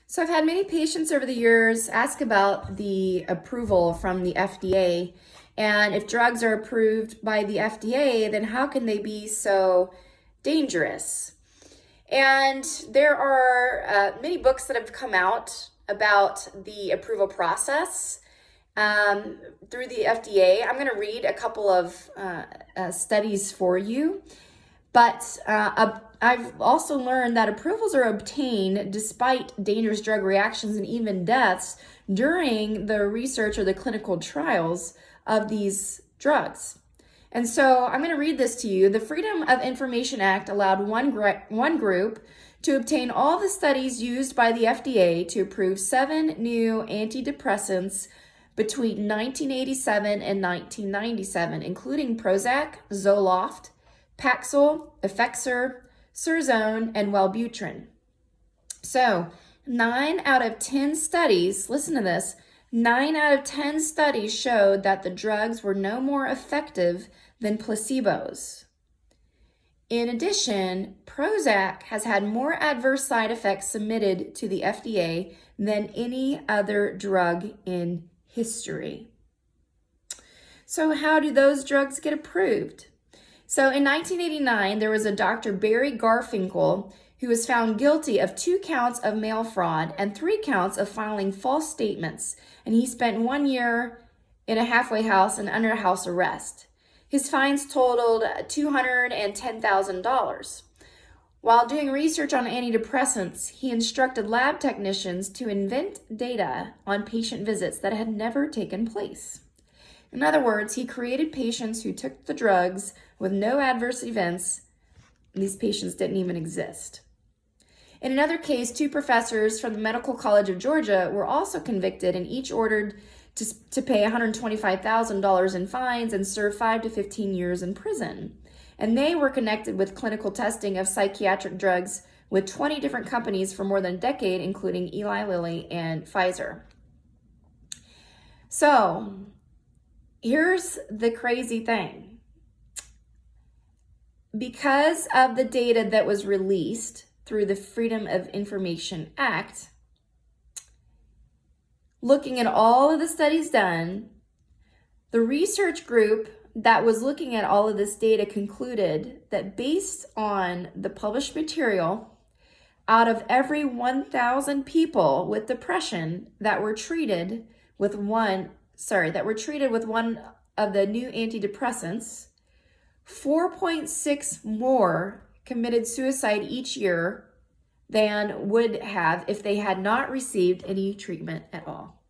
So I've had many patients over the years ask about the approval from the FDA. And if drugs are approved by the FDA, then how can they be so dangerous? And there are many books that have come out about the approval process through the FDA. I'm going to read a couple of studies for you. But I've also learned that approvals are obtained despite dangerous drug reactions and even deaths during the research or the clinical trials of these drugs. And so I'm going to read this to you. The Freedom of Information Act allowed one group to obtain all the studies used by the FDA to approve 7 new antidepressants between 1987 and 1997, including Prozac, Zoloft, Paxil, Effexor, Surzone, and Wellbutrin. So 9 out of 10 studies, listen to this, 9 out of 10 studies showed that the drugs were no more effective than placebos. In addition, Prozac has had more adverse side effects submitted to the FDA than any other drug in history. So how do those drugs get approved? So in 1989, there was a Dr. Barry Garfinkel who was found guilty of 2 counts of mail fraud and 3 counts of filing false statements, and he spent 1 year in a halfway house and under house arrest. His fines totaled $210,000. While doing research on antidepressants, he instructed lab technicians to invent data on patient visits that had never taken place. In other words, he created patients who took the drugs with no adverse events. These patients didn't even exist. In another case, 2 professors from the Medical College of Georgia were also convicted and each ordered to pay $125,000 in fines and serve 5 to 15 years in prison. And they were connected with clinical testing of psychiatric drugs with 20 different companies for more than a decade, including Eli Lilly and Pfizer. So, here's the crazy thing. Because of the data that was released through the Freedom of Information Act, looking at all of the studies done, the research group that was looking at all of this data concluded that based on the published material, out of every 1,000 people with depression that were treated with one of the new antidepressants, 4.6 more committed suicide each year than would have if they had not received any treatment at all.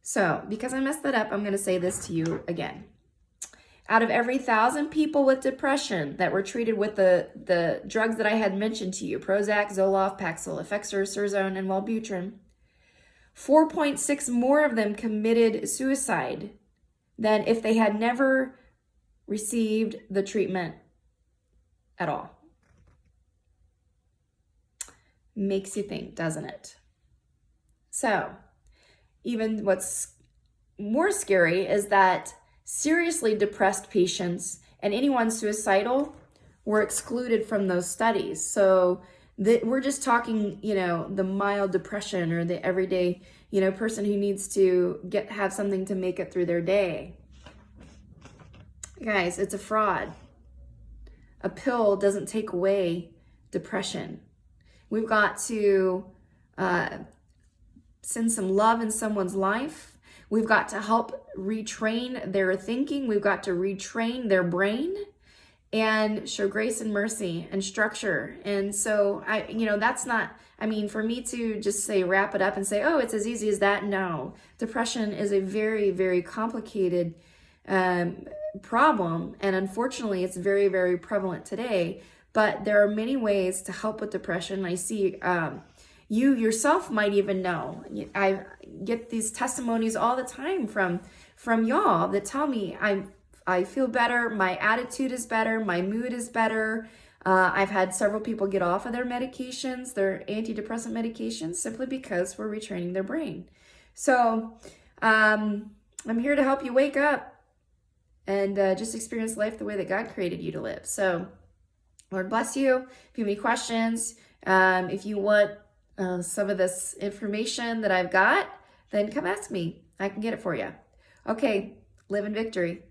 So, because I messed that up, I'm going to say this to you again. Out of every 1,000 people with depression that were treated with the drugs that I had mentioned to you, Prozac, Zoloft, Paxil, Effexor, Surzone, and Wellbutrin, 4.6 more of them committed suicide than if they had never received the treatment at all. Makes you think, doesn't it? So, even what's more scary is that seriously depressed patients and anyone suicidal were excluded from those studies. So we're just talking, the mild depression or the everyday, person who needs to have something to make it through their day. Guys, it's a fraud. A pill doesn't take away depression. We've got to send some love in someone's life. We've got to help retrain their thinking. We've got to retrain their brain and show grace and mercy and structure. And so that's not, for me to just say, wrap it up and say, oh, it's as easy as that. No, depression is a very, very complicated problem. And unfortunately, it's very, very prevalent today. But there are many ways to help with depression. I see you yourself might even know. I get these testimonies all the time from y'all that tell me I feel better, my attitude is better, my mood is better. I've had several people get off of their medications, their antidepressant medications, simply because we're retraining their brain. So I'm here to help you wake up and just experience life the way that God created you to live. So Lord bless you. If you have any questions, if you want some of this information that I've got, then come ask me. I can get it for you. Okay, live in victory.